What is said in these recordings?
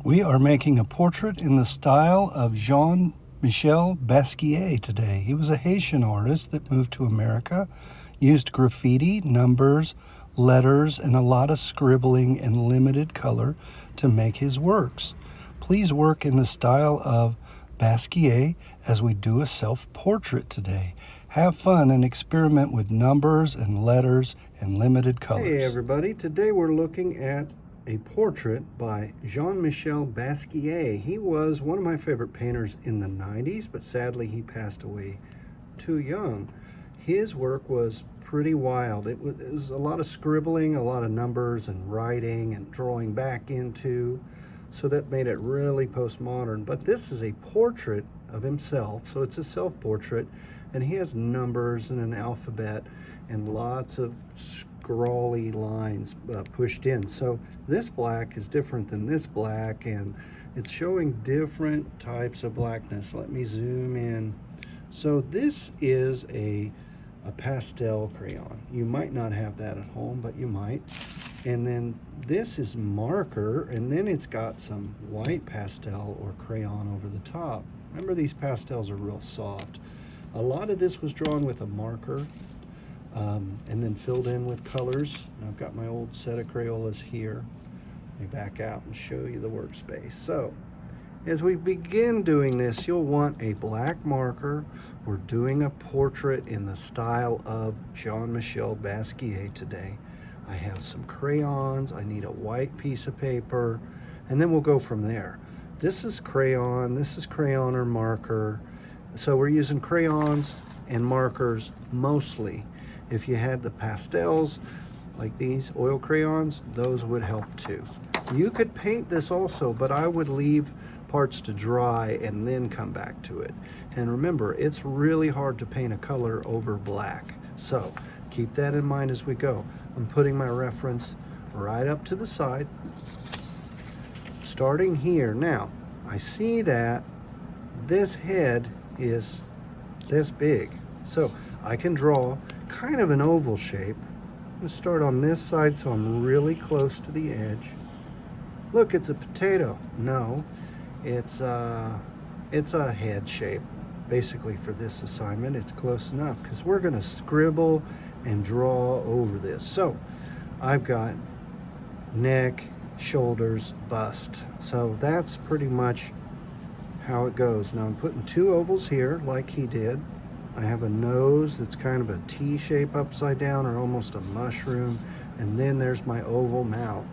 We are making a portrait in the style of Jean-Michel Basquiat today. He was a Haitian artist that moved to America, used graffiti, numbers, letters, and a lot of scribbling and limited color to make his works. Please work in the style of Basquiat as we do a self-portrait today. Have fun and experiment with numbers and letters and limited colors. Hey everybody, today we're looking at a portrait by Jean-Michel Basquiat. He was one of my favorite painters in the 90s, but sadly he passed away too young. His work was pretty wild. It was a lot of scribbling, a lot of numbers and writing and drawing back into, so that made it really postmodern. But this is a portrait of himself, so it's a self-portrait, and he has numbers and an alphabet and lots of scrawly lines pushed in. So this black is different than this black, and it's showing different types of blackness. Let me zoom in. So this is a pastel crayon. You might not have that at home, but you might. And then this is marker, and then it's got some white pastel or crayon over the top. Remember, these pastels are real soft. A lot of this was drawn with a marker and then filled in with colors. And I've got my old set of Crayolas here. Let me back out and show you the workspace. So as we begin doing this, you'll want a black marker. We're doing a portrait in the style of Jean-Michel Basquiat today. I have some crayons. I need a white piece of paper, and then we'll go from there. This is crayon or marker. So we're using crayons and markers mostly. If you had the pastels, like these oil crayons, those would help too. You could paint this also, but I would leave parts to dry and then come back to it. And remember, it's really hard to paint a color over black. So keep that in mind as we go. I'm putting my reference right up to the side, starting here. Now, I see that this head is this big. So I can draw kind of an oval shape. I'm gonna start on this side so I'm really close to the edge. Look, it's a potato. No, it's a head shape. Basically for this assignment, it's close enough because we're gonna scribble and draw over this. So I've got neck, shoulders, bust. So that's pretty much how it goes. Now I'm putting two ovals here like he did. I have a nose that's kind of a T shape upside down or almost a mushroom, and then there's my oval mouth.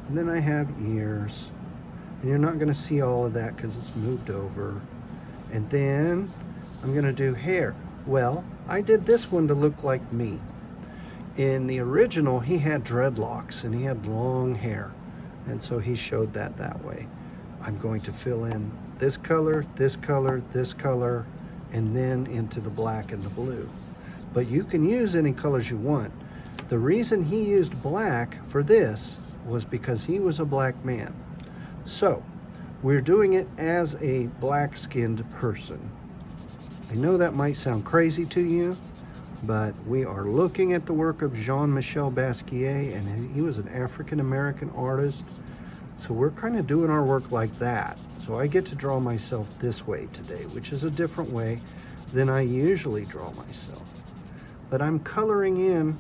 And then I have ears, and you're not going to see all of that because it's moved over. And then I'm going to do hair. Well, I did this one to look like me. In the original, he had dreadlocks and he had long hair, and so he showed that way. I'm going to fill in this color, this color, this color, and then into the black and the blue. But you can use any colors you want. The reason he used black for this was because he was a black man. So we're doing it as a black-skinned person. I know that might sound crazy to you, but we are looking at the work of Jean-Michel Basquiat, and he was an African-American artist. So we're kind of doing our work like that. So I get to draw myself this way today, which is a different way than I usually draw myself. But I'm coloring in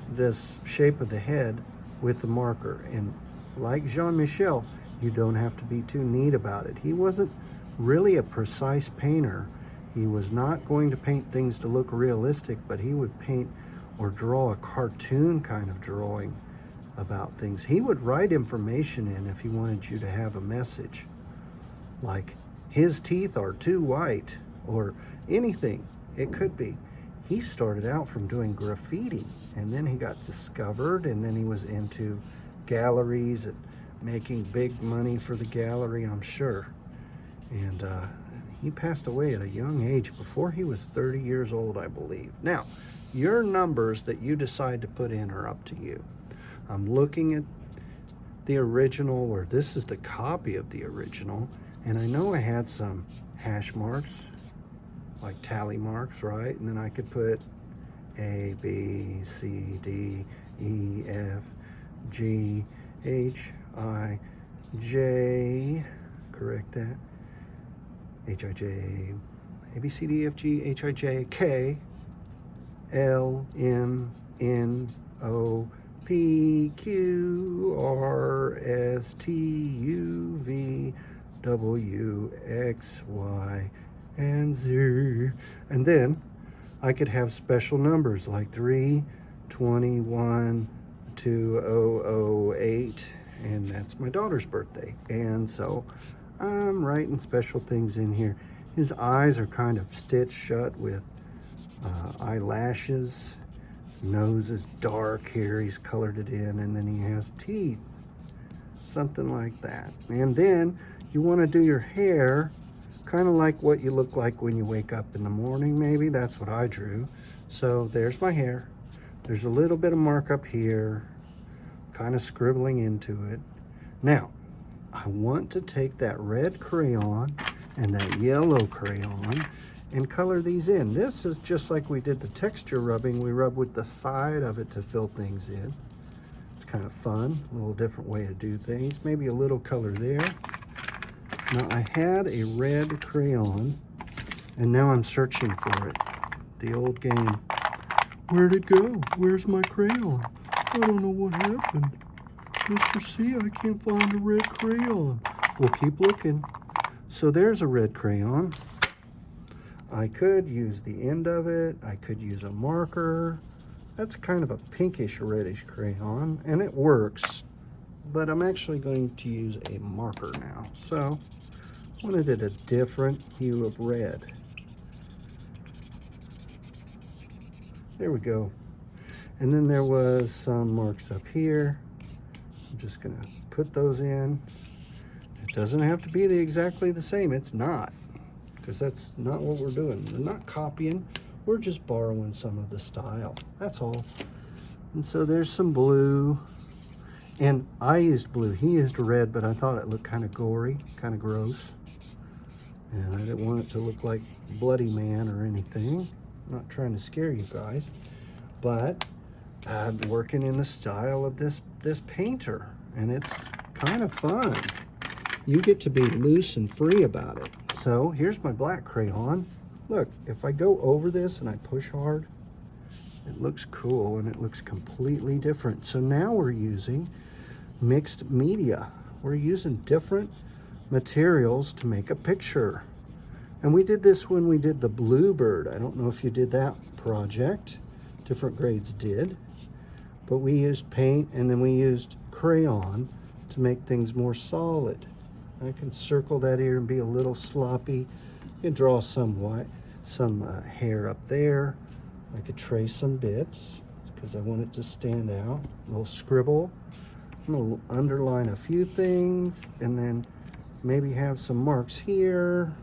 this shape of the head with the marker. And like Jean-Michel, you don't have to be too neat about it. He wasn't really a precise painter. He was not going to paint things to look realistic, but he would paint or draw a cartoon kind of drawing about things. He would write information in if he wanted you to have a message, like his teeth are too white or anything it could be. He started out from doing graffiti, and then he got discovered, and then he was into galleries and making big money for the gallery, I'm sure. And he passed away at a young age, before he was 30 years old, I believe. Now, your numbers that you decide to put in are up to you. I'm looking at the original, or this is the copy of the original, and I know I had some hash marks, like tally marks, right? And then I could put A, B, C, D, E, F, G, H, I, J, correct that, H-I-J, A, B, C, D, F, G, H-I-J, K, L, M, N, O, P, Q, R, S, T, U, V, W, X, Y, and Z. And then I could have special numbers like 321 2008, and that's my daughter's birthday. And so I'm writing special things in here. His eyes are kind of stitched shut with eyelashes. His nose is dark here, he's colored it in, and then he has teeth, something like that. And then you want to do your hair kind of like what you look like when you wake up in the morning, maybe. That's what I drew. So there's my hair. There's a little bit of mark up here, kind of scribbling into it. Now, I want to take that red crayon and that yellow crayon and color these in. This is just like we did the texture rubbing. We rub with the side of it to fill things in. It's kind of fun, a little different way to do things. Maybe a little color there. Now I had a red crayon and now I'm searching for it. The old game. Where'd it go? Where's my crayon? I don't know what happened. Mr.C, I can't find a red crayon. We'll keep looking. So there's a red crayon. I could use the end of it. I could use a marker. That's kind of a pinkish reddish crayon, and it works. But I'm actually going to use a marker now. So I wanted it a different hue of red. There we go. And then there was some marks up here. I'm just gonna put those in. It doesn't have to be exactly the same. It's not, because that's not what we're doing. We're not copying. We're just borrowing some of the style. That's all. And so there's some blue. And I used blue. He used red, but I thought it looked kind of gory, kind of gross. And I didn't want it to look like Bloody Man or anything. I'm not trying to scare you guys. But I'm working in the style of this painter. And it's kind of fun. You get to be loose and free about it. So here's my black crayon. Look, if I go over this and I push hard, it looks cool and it looks completely different. So now we're using mixed media. We're using different materials to make a picture. And we did this when we did the Bluebird. I don't know if you did that project. Different grades did. But we used paint and then we used crayon to make things more solid. I can circle that here and be a little sloppy. You can draw some hair up there. I could trace some bits because I want it to stand out. A little scribble. I'm going to underline a few things and then maybe have some marks here.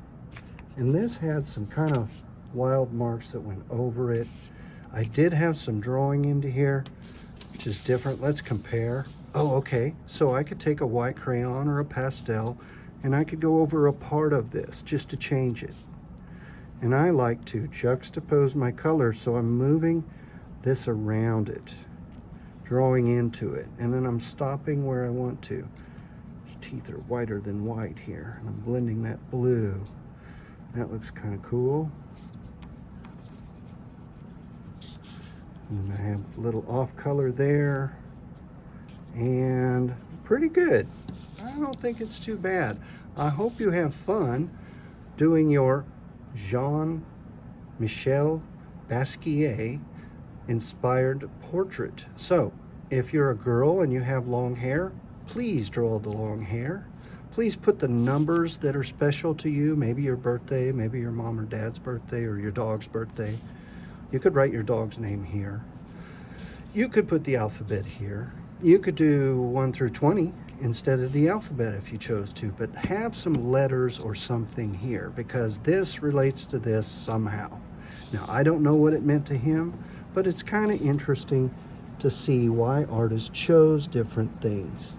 And this had some kind of wild marks that went over it. I did have some drawing into here, which is different. Let's compare. Oh, okay. So I could take a white crayon or a pastel and I could go over a part of this just to change it. And I like to juxtapose my colors, so I'm moving this around it, drawing into it, and then I'm stopping where I want to. His teeth are whiter than white here, and I'm blending that blue. That looks kind of cool. And then I have a little off color there, and pretty good. I don't think it's too bad. I hope you have fun doing your Jean-Michel Basquiat inspired portrait. So if you're a girl and you have long hair, please draw the long hair. Please put the numbers that are special to you, maybe your birthday, maybe your mom or dad's birthday, or your dog's birthday. You could write your dog's name here. You could put the alphabet here. You could do 1 through 20 instead of the alphabet if you chose to, but have some letters or something here because this relates to this somehow. Now, I don't know what it meant to him, but it's kind of interesting to see why artists chose different things.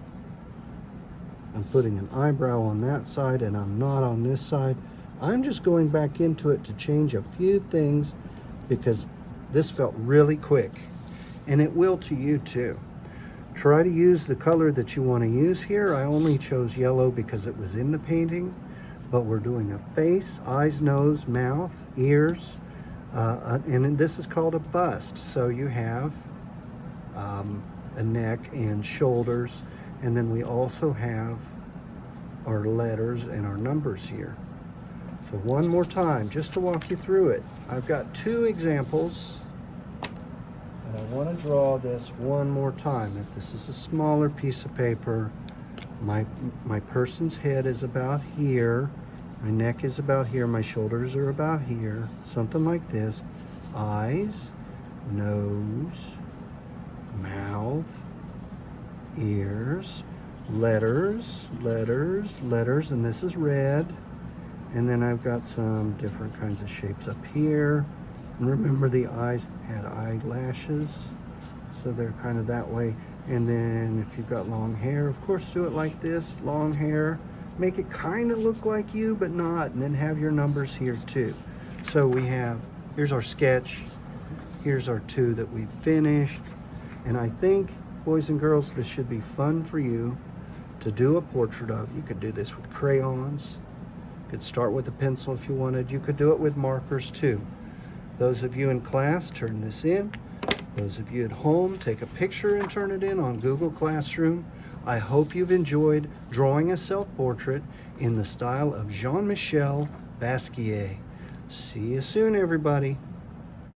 I'm putting an eyebrow on that side and I'm not on this side. I'm just going back into it to change a few things because this felt really quick, and it will to you too. Try to use the color that you want to use here. I only chose yellow because it was in the painting, but we're doing a face, eyes, nose, mouth, ears, and this is called a bust. So you have a neck and shoulders, and then we also have our letters and our numbers here. So one more time, just to walk you through it. I've got 2 examples, and I want to draw this one more time. If this is a smaller piece of paper, my person's head is about here, my neck is about here, my shoulders are about here, something like this. Eyes, nose, mouth, ears, letters, letters, letters, and this is red. And then I've got some different kinds of shapes up here. And remember, the eyes had eyelashes, so they're kind of that way. And then if you've got long hair, of course, do it like this, long hair. Make it kind of look like you, but not. And then have your numbers here too. So we have, here's our sketch. Here's our 2 that we've finished. And I think, boys and girls, this should be fun for you to do a portrait of. You could do this with crayons. You could start with a pencil if you wanted. You could do it with markers too. Those of you in class, turn this in. Those of you at home, take a picture and turn it in on Google Classroom. I hope you've enjoyed drawing a self-portrait in the style of Jean-Michel Basquiat. See you soon, everybody.